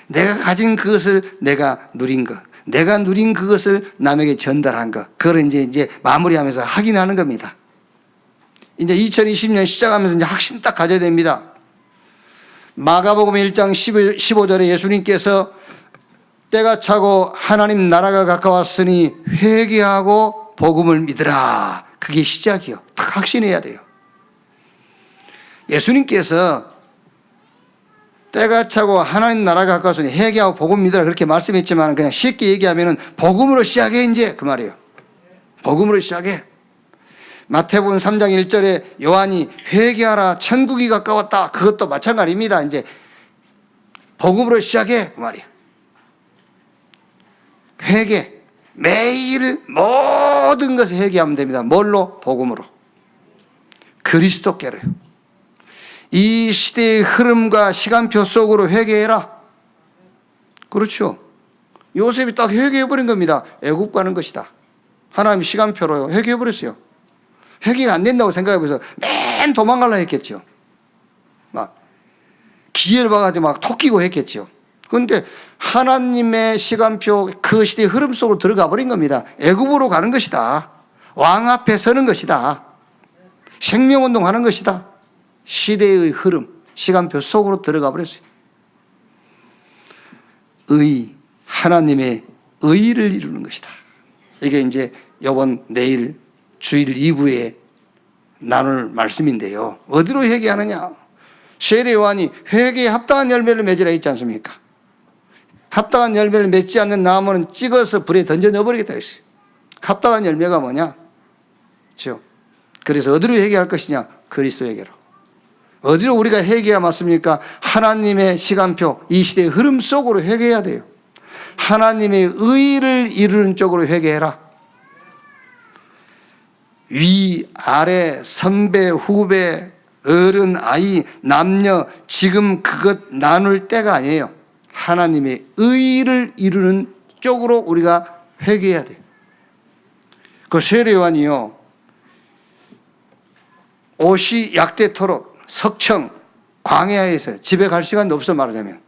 내가 가진 그것을 내가 누린 것. 내가 누린 그것을 남에게 전달한 것. 그걸 이제 마무리하면서 확인하는 겁니다. 이제 2020년 시작하면서 이제 확신 딱 가져야 됩니다. 마가복음 1장 15절에 예수님께서 때가 차고 하나님 나라가 가까웠으니 회개하고 복음을 믿으라. 그게 시작이요. 딱 확신해야 돼요. 예수님께서 때가 차고 하나님 나라가 가까웠으니 회개하고 복음 믿으라 그렇게 말씀했지만 그냥 쉽게 얘기하면은 복음으로 시작해 이제 그 말이에요. 복음으로 시작해. 마태복음 3장 1절에 요한이 회개하라 천국이 가까웠다. 그것도 마찬가지입니다. 이제 복음으로 시작해 그 말이에요. 회개. 매일 모든 것을 회개하면 됩니다. 뭘로? 복음으로. 그리스도께로요. 이 시대의 흐름과 시간표 속으로 회개해라. 그렇죠. 요셉이 딱 회개해버린 겁니다. 애굽 가는 것이다. 하나님이 시간표로요. 회개해버렸어요. 회개가 안 된다고 생각해보면서 맨 도망가려 했겠죠. 막 기회를 봐가지고 막 토끼고 했겠죠. 그런데 하나님의 시간표 그 시대의 흐름 속으로 들어가 버린 겁니다. 애굽으로 가는 것이다. 왕 앞에 서는 것이다. 생명운동 하는 것이다. 시대의 흐름, 시간표 속으로 들어가 버렸어요. 하나님의 의를 이루는 것이다. 이게 이제 이번 내일 주일 2부에 나눌 말씀인데요. 어디로 회개하느냐? 세례 요한이 회개에 합당한 열매를 맺으라 했지 않습니까? 합당한 열매를 맺지 않는 나무는 찍어서 불에 던져 넣어버리겠다 했어요. 합당한 열매가 뭐냐? 그렇죠? 그래서 어디로 회개할 것이냐? 그리스도에게로. 어디로 우리가 회개해야 맞습니까? 하나님의 시간표, 이 시대의 흐름 속으로 회개해야 돼요. 하나님의 의를 이루는 쪽으로 회개해라. 위, 아래, 선배, 후배, 어른, 아이, 남녀, 지금 그것 나눌 때가 아니에요. 하나님의 의를 이루는 쪽으로 우리가 회개해야 돼요. 그 세례 요한이요. 옷이 약대토록 석청, 광야에서 집에 갈 시간도 없어 말하자면.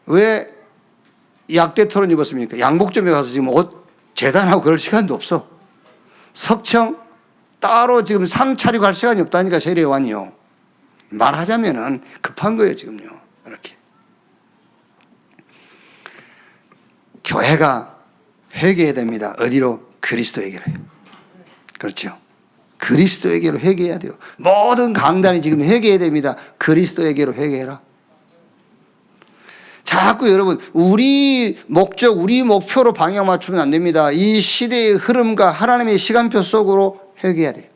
왜 약대토록 입었습니까? 양복점에 가서 지금 옷 재단하고 그럴 시간도 없어. 석청 따로 지금 상 차리고 갈 시간이 없다니까 세례 요한이요. 말하자면은 급한 거예요 지금요. 이렇게. 교회가 회개해야 됩니다. 어디로? 그리스도에게로요. 그렇죠. 그리스도에게로 회개해야 돼요. 모든 강단이 지금 회개해야 됩니다. 그리스도에게로 회개해라. 자꾸 여러분 우리 목적, 우리 목표로 방향 맞추면 안 됩니다. 이 시대의 흐름과 하나님의 시간표 속으로 회개해야 돼요.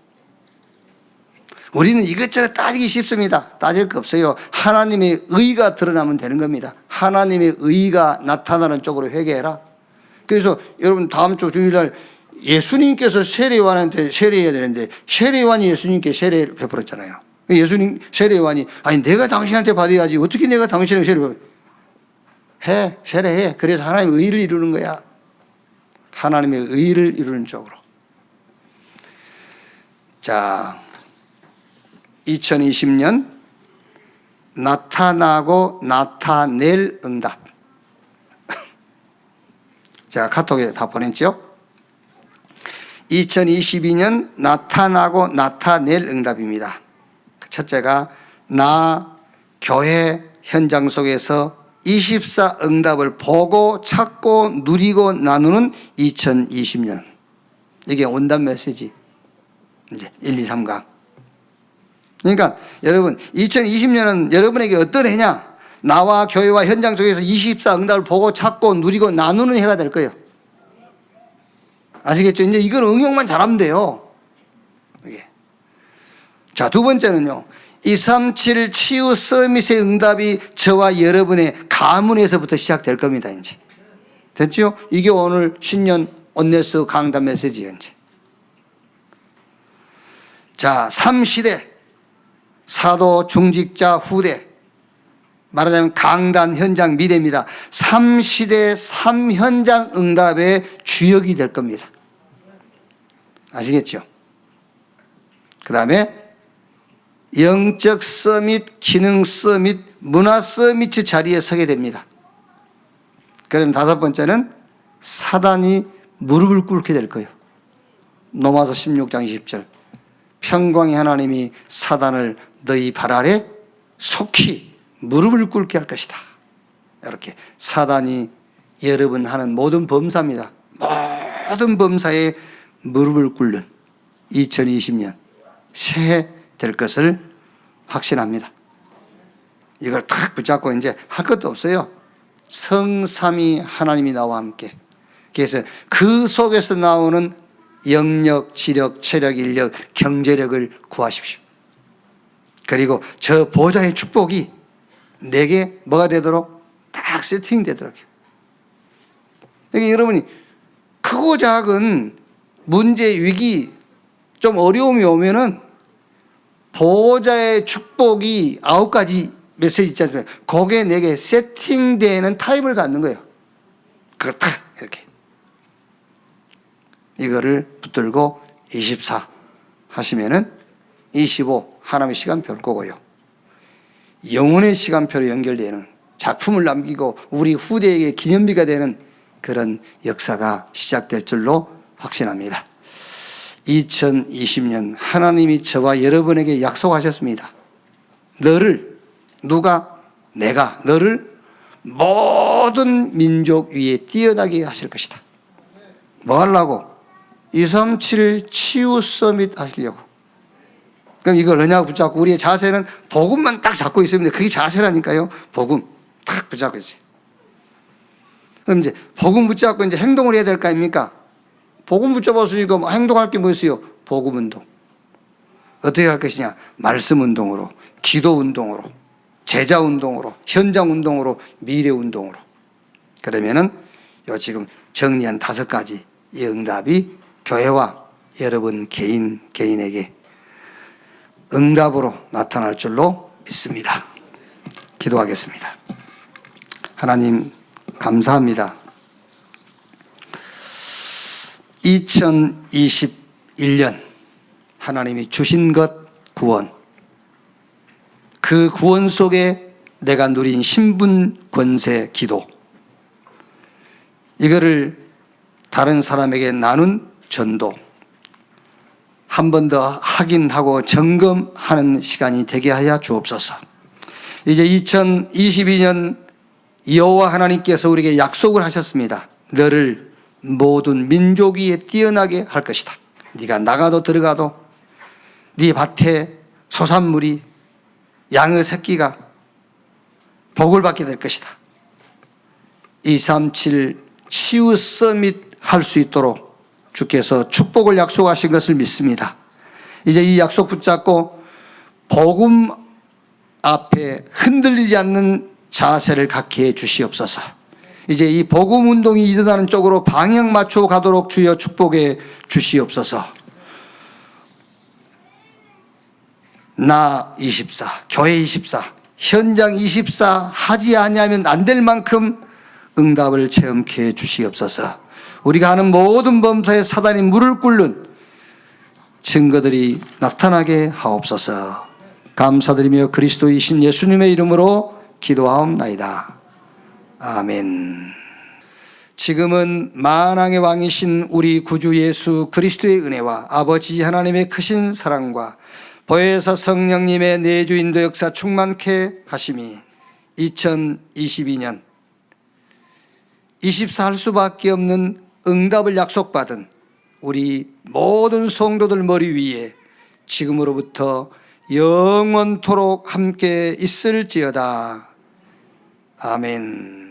우리는 이것저것 따지기 쉽습니다. 따질 거 없어요. 하나님의 의가 드러나면 되는 겁니다. 하나님의 의가 나타나는 쪽으로 회개해라. 그래서 여러분 다음 주 주일날 예수님께서 세례요한한테 세례해야 되는데 세례요한이 예수님께 세례를 베풀었잖아요. 예수님 세례요한이 아니 내가 당신한테 받아야지 어떻게 내가 당신에게 세례 해 세례해. 그래서 하나님의 의를 이루는 거야. 하나님의 의를 이루는 쪽으로. 자, 2020년 나타나고 나타낼 응답. 제가 카톡에 다 보냈죠. 2022년 나타나고 나타낼 응답입니다. 첫째가 나 교회 현장 속에서 24 응답을 보고 찾고 누리고 나누는 2020년. 이게 온답 메시지. 이제 1, 2, 3강. 그러니까 여러분 2020년은 여러분에게 어떤 해냐? 나와 교회와 현장 속에서 24 응답을 보고 찾고 누리고 나누는 해가 될 거예요. 아시겠죠? 이제 이건 응용만 잘하면 돼요. 예. 자, 두 번째는요. 237 치유 서밋의 응답이 저와 여러분의 가문에서부터 시작될 겁니다. 이제 됐죠? 이게 오늘 신년 온네스 강단 메시지예요. 이제. 자, 3시대 사도 중직자 후대 말하자면 강단 현장 미래입니다. 3시대 3현장 응답의 주역이 될 겁니다. 아시겠죠? 그 다음에 영적 서밋, 기능 서밋, 문화 서밋 자리에 서게 됩니다. 그럼 다섯 번째는 사단이 무릎을 꿇게 될 거예요. 로마서 16장 20절. 평강의 하나님이 사단을 너희 발 아래 속히 무릎을 꿇게 할 것이다. 이렇게 사단이 여러분 하는 모든 범사입니다. 모든 범사에 무릎을 꿇는 2020년 새해 될 것을 확신합니다. 이걸 탁 붙잡고 이제 할 것도 없어요. 성삼위 하나님이 나와 함께. 그래서 그 속에서 나오는 영력, 지력, 체력, 인력, 경제력을 구하십시오. 그리고 저 보좌의 축복이 내게 뭐가 되도록 딱 세팅되도록. 그러니까 여러분이 크고 작은 문제, 위기, 좀 어려움이 오면은 보호자의 축복이 9가지 메시지 있지 않습니까? 거기에 내게 세팅되는 타임을 갖는 거예요. 그걸 탁 이렇게. 이거를 붙들고 24 하시면은 25 하나님의 시간표를 꼬고요. 영혼의 시간표로 연결되는 작품을 남기고 우리 후대에게 기념비가 되는 그런 역사가 시작될 줄로 확신합니다. 2020년 하나님이 저와 여러분에게 약속하셨습니다. 너를 누가 내가 너를 모든 민족 위에 뛰어나게 하실 것이다. 뭐 하려고? 237 치유 서밋 하시려고. 그럼 이걸 뭐냐고 붙잡고 우리의 자세는 복음만 딱 잡고 있으면 그게 자세라니까요. 복음 딱 붙잡고 있어요. 그럼 이제 복음 붙잡고 이제 행동을 해야 될 거 아닙니까? 복음 붙잡았으니까 뭐 행동할 게 뭐였어요? 복음 운동. 어떻게 할 것이냐? 말씀 운동으로, 기도 운동으로, 제자 운동으로, 현장 운동으로, 미래 운동으로. 그러면은 요 지금 정리한 5가지 이 응답이 교회와 여러분 개인에게 응답으로 나타날 줄로 믿습니다. 기도하겠습니다. 하나님 감사합니다. 2021년 하나님이 주신 것 구원, 그 구원 속에 내가 누린 신분 권세 기도, 이거를 다른 사람에게 나눈 전도, 한 번 더 확인하고 점검하는 시간이 되게 하여 주옵소서. 이제 2022년 여호와 하나님께서 우리에게 약속을 하셨습니다. 너를 모든 민족 위에 뛰어나게 할 것이다. 네가 나가도 들어가도 네 밭에 소산물이 양의 새끼가 복을 받게 될 것이다. 237 치유 서밋 할 수 있도록 주께서 축복을 약속하신 것을 믿습니다. 이제 이 약속 붙잡고 복음 앞에 흔들리지 않는 자세를 갖게 해 주시옵소서. 이제 이 복음 운동이 일어나는 쪽으로 방향 맞춰 가도록 주여 축복해 주시옵소서. 나 24, 교회 24, 현장 24 하지 아니하면 안 될 만큼 응답을 체험케 해 주시옵소서. 우리가 하는 모든 범사에 사단이 물을 끓는 증거들이 나타나게 하옵소서. 감사드리며 그리스도이신 예수님의 이름으로 기도하옵나이다. 아멘. 지금은 만왕의 왕이신 우리 구주 예수 그리스도의 은혜와 아버지 하나님의 크신 사랑과 보혜사 성령님의 내주인도 역사 충만케 하심이 2022년 24할 수밖에 없는 응답을 약속받은 우리 모든 성도들 머리 위에 지금으로부터 영원토록 함께 있을지어다. 아멘.